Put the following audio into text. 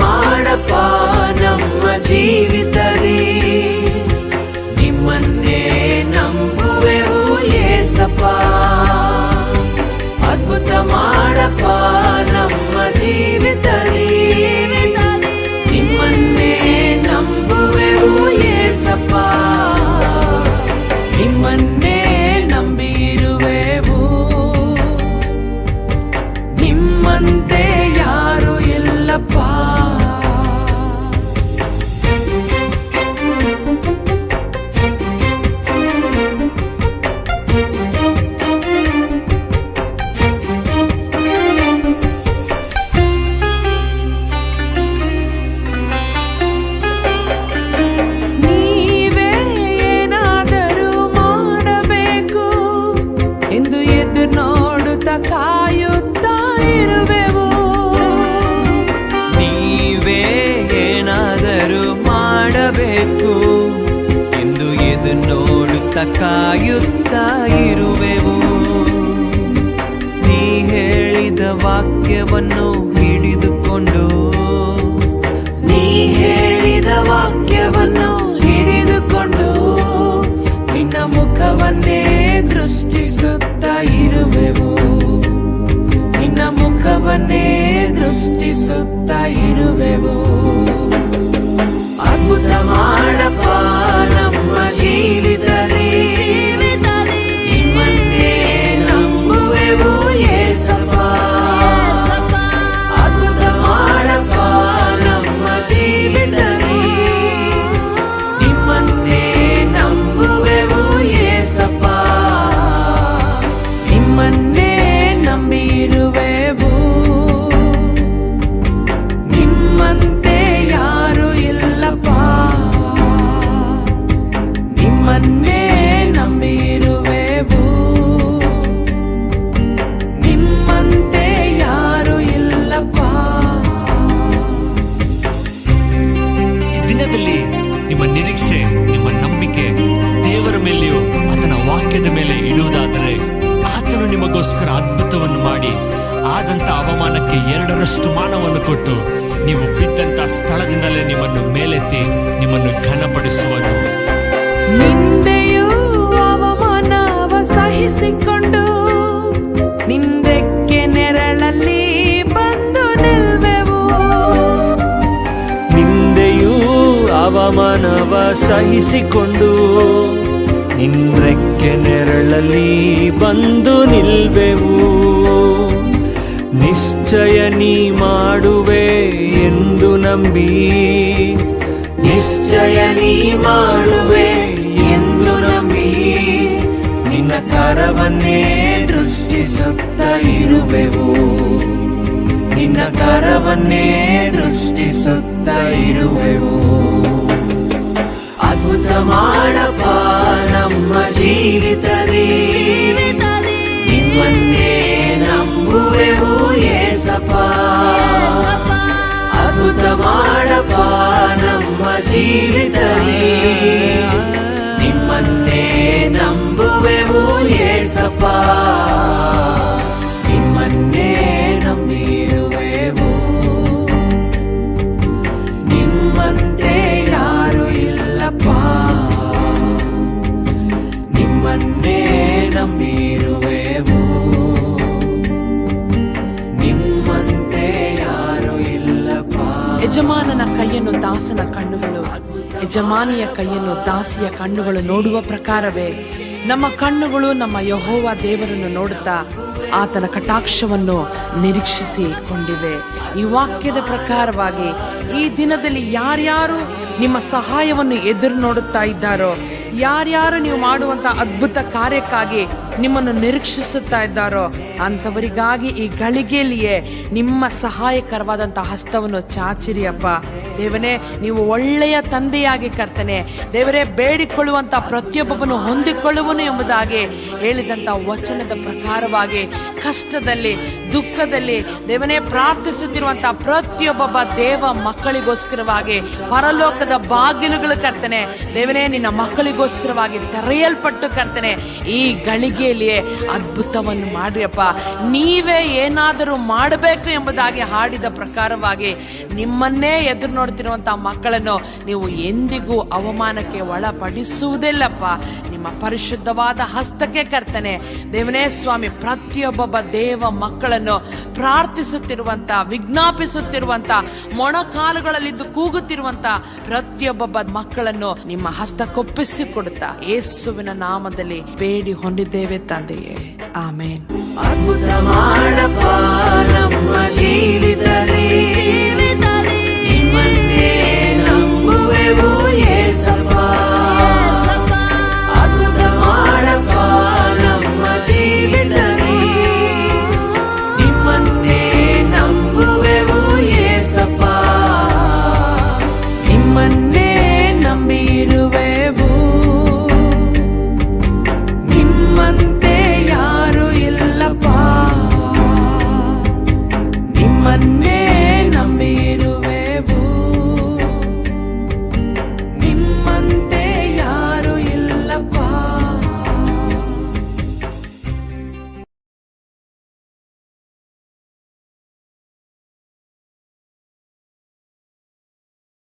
ಮಾಡಪ್ಪ ನಮ್ಮ ಜೀವಿತದಿ, ನಿಮ್ಮನ್ನೇ ನಂಬುವೆವು ಏಸಪ್ಪ. ಅದ್ಭುತ ಮಾಡಪ್ಪ ನಮ್ಮ ಜೀವಿತದಿ, ನಿಮ್ಮನ್ನೇ ನಂಬುವೆವು ಏಸಪ್ಪ. ನಿಮ್ಮನ್ನೇ ನಂಬಿರುವೆವು, ನಿಮ್ಮಂತೆ ಯಾರು ಇಲ್ಲಪ್ಪ. ಕಾಯುತ್ತಾ ಇರುವೆವು, ನೀವೇ ಏನಾದರೂ ಮಾಡಬೇಕು ಎಂದು ಎದು ನೋಡುತ್ತಾ ಕಾಯುತ್ತಾ ಇರುವೆವು. ನೀ ಹೇಳಿದ ವಾಕ್ಯವನ್ನು ಹಿಡಿದುಕೊಂಡು, ನೀ ಹೇಳಿದ ವಾಕ್ಯವನ್ನು ಹಿಡಿದುಕೊಂಡು ನಿನ್ನ ಮುಖವನ್ನೇ ದೃಷ್ಟಿಸುತ್ತಾ ಇರುವೆವು, ನಿನ್ನ ಮುಖವನ್ನೇ ದೃಷ್ಟಿಸುತ್ತಾ ಇರುವೆವು. ಅದ್ಭುತ ಮಾಡಪ್ಪ ನಮ್ಮ ಜೀವಿತದಿ, ನಿಮ್ಮನ್ನೇ ನಂಬುವೆವು ಏಸಪ್ಪ. ಅದ್ಭುತ ಮಾಡಪ್ಪ ನಮ್ಮ ಜೀವಿತದಿ, ನಿಮ್ಮನ್ನೇ ನಂಬುವೆವು ಏಸಪ್ಪ. ನಿಮ್ಮನ್ನೇ ನಂಬಿರುವೆವು, ನಿಮ್ಮಂತೆ ಯಾರು ಇಲ್ಲಪ್ಪ. ನಿಮ್ಮನ್ನೇ ನಂಬಿರುವೆವು, ನಿಮ್ಮಂತೆ ಯಾರು ಇಲ್ಲಪ್ಪ. ಈ ದಿನದಲ್ಲಿ ನಿಮ್ಮ ನಿರೀಕ್ಷೆ, ನಿಮ್ಮ ನಂಬಿಕೆ ದೇವರ ಮೇಲೆಯೂ ಆತನ ವಾಕ್ಯದ ಮೇಲೆ ಇಡುವುದಾದರೆ, ಆತನು ನಿಮಗೋಸ್ಕರ ಅದ್ಭುತವನ್ನು ಮಾಡಿ ಆದಂತ ಅವಮಾನಕ್ಕೆ 2ರಷ್ಟು ಮಾನವನ್ನು ಕೊಟ್ಟು ನೀವು ಬಿದ್ದಂತ ಸ್ಥಳದಿಂದಲೇ ನಿಮ್ಮನ್ನು ಮೇಲೆತ್ತಿ ನಿಮ್ಮನ್ನು ಘನಪಡಿಸುವನು. ನಿಂದೆಯೂ ಅವಮಾನವ ಸಹಿಸಿಕೊಂಡು ನಿಂದಕ್ಕೆ ನೆರಳಲ್ಲಿ ಬಂದು ನಿಲ್ವೆವು, ನಿಂದೆಯೂ ಅವಮಾನವ ಸಹಿಸಿಕೊಂಡು ನಿನ್ರೆಕ್ಕೆ ನೆರಳಲ್ಲಿ ಬಂದು ನಿಲ್ವೆವು. ನಿಶ್ಚಯ ನೀ ಮಾಡುವೆ ಎಂದು ನಂಬಿ, ನಿಶ್ಚಯ ನೀ ಮಾಡುವೆ ಎಂದು ನಂಬಿ ನಿನ್ನ ಕರವನ್ನೇ ದೃಷ್ಟಿಸುತ್ತಾ ಇರುವೆವು, ನಿನ್ನ ಕರವನ್ನೇ ದೃಷ್ಟಿಸುತ್ತಾ ಇರುವೆವು. ಅದ್ಭುತ ಮಾಡಪ್ಪ ನಮ್ಮ ಜೀವಿತದಿ, ನಿಮ್ಮನ್ನೇ ನಂಬುವೆವು ಏಸಪ್ಪ. ಅದ್ಭುತ ಮಾಡಪ್ಪ ನಮ್ಮ ಜೀವಿತದಿ, ನಿಮ್ಮನ್ನೇ ನಂಬುವೆವು ಏಸಪ್ಪ. ನಿಮ್ಮನ್ನೇ ನಂಬಿರುವೆವು, ನಿಮ್ಮಂತೆ ಯಾರು ಇಲ್ಲಪ್ಪ. ನಿಮ್ಮನ್ನೇ ನಂಬಿರುವೆವು, ನಿಮ್ಮಂತೆ ಯಾರು ಇಲ್ಲಪ್ಪ. ಯಜಮಾನನ ಕೈಯನ್ನು ದಾಸನ ಕಣ್ಣುಗಳು, ಯಜಮಾನಿಯ ಕೈಯನ್ನು ದಾಸಿಯ ಕಣ್ಣುಗಳು ನೋಡುವ ಪ್ರಕಾರವೇ ನಮ್ಮ ಕಣ್ಣುಗಳು ನಮ್ಮ ಯೆಹೋವ ದೇವರನ್ನು ನೋಡುತ್ತಾ ಆತನ ಕಟಾಕ್ಷವನ್ನು ನಿರೀಕ್ಷಿಸಿಕೊಂಡಿವೆ. ಈ ವಾಕ್ಯದ ಪ್ರಕಾರವಾಗಿ ಈ ದಿನದಲ್ಲಿ ಯಾರ್ಯಾರು ನಿಮ್ಮ ಸಹಾಯವನ್ನು ಎದುರು ನೋಡುತ್ತಾ ಇದ್ದಾರೋ, ಯಾರ್ಯಾರು ನೀವು ಮಾಡುವಂತ ಅದ್ಭುತ ಕಾರ್ಯಕ್ಕಾಗಿ ನಿಮ್ಮನ್ನು ನಿರೀಕ್ಷಿಸುತ್ತಾ ಇದ್ದಾರೋ ಅಂಥವರಿಗಾಗಿ ಈ ಗಳಿಗೆಯಲ್ಲಿಯೇ ನಿಮ್ಮ ಸಹಾಯಕರವಾದಂತಹ ಹಸ್ತವನ್ನು ಚಾಚಿರಿ ಅಪ್ಪ. ದೇವನೇ, ನೀವು ಒಳ್ಳೆಯ ತಂದೆಯಾಗಿ ಕರ್ತನೆ ದೇವರೇ, ಬೇಡಿಕೊಳ್ಳುವಂತ ಪ್ರತಿಯೊಬ್ಬನು ಹೊಂದಿಕೊಳ್ಳುವನು ಎಂಬುದಾಗಿ ಹೇಳಿದಂತ ವಚನದ ಪ್ರಕಾರವಾಗಿ ಕಷ್ಟದಲ್ಲಿ, ದುಃಖದಲ್ಲಿ ದೇವನೇ ಪ್ರಾರ್ಥಿಸುತ್ತಿರುವಂತಹ ಪ್ರತಿಯೊಬ್ಬ ದೇವ ಮಕ್ಕಳಿಗೋಸ್ಕರವಾಗಿ ಪರಲೋಕದ ಬಾಗಿಲುಗಳು ಕರ್ತನೆ ದೇವನೇ ನಿನ್ನ ಮಕ್ಕಳಿಗೋಸ್ಕರವಾಗಿ ತೆರೆಯಲ್ಪಟ್ಟು ಕರ್ತನೆ ಈ ಗಳಿಗೆಯಲ್ಲಿಯೇ ಅದ್ಭುತವನ್ನು ಮಾಡ್ರಿಯಪ್ಪ. ನೀವೇ ಏನಾದರೂ ಮಾಡಬೇಕು ಎಂಬುದಾಗಿ ಹಾಡಿದ ಪ್ರಕಾರವಾಗಿ ನಿಮ್ಮನ್ನೇ ಎದುರು ನೋಡ್ತಿರುವಂತಹ ಮಕ್ಕಳನ್ನು ನೀವು ಎಂದಿಗೂ ಅವಮಾನಕ್ಕೆ ಒಳಪಡಿಸುವುದಿಲ್ಲಪ್ಪ. ನಿಮ್ಮ ಪರಿಶುದ್ಧವಾದ ಹಸ್ತಕ್ಕೆ ಕರ್ತನೆ ದೇವನೇ ಸ್ವಾಮಿ ಪ್ರತಿಯೊಬ್ಬ ದೇವ ಮಕ್ಕಳನ್ನು ಪ್ರಾರ್ಥಿಸುತ್ತಿರುವಂತ, ವಿಜ್ಞಾಪಿಸುತ್ತಿರುವಂತ, ಮೊಣಕಾಲುಗಳಲ್ಲಿದ್ದು ಕೂಗುತ್ತಿರುವಂತ ಪ್ರತಿಯೊಬ್ಬ ಮಕ್ಕಳನ್ನು ನಿಮ್ಮ ಹಸ್ತಕ್ಕೊಪ್ಪಿಸಿಕೊಡುತ್ತಾ ಯೇಸುವಿನ ನಾಮದಲ್ಲಿ ಬೇಡಿ ಹೊಂದಿದ್ದೇವೆ ತಂದೆಯೇ, ಆಮೇನ್. ಅದ್ಭುತ ಮಾಡಪ್ಪ ನಮ್ಮ ಜೀವಿತದಲ್ಲಿ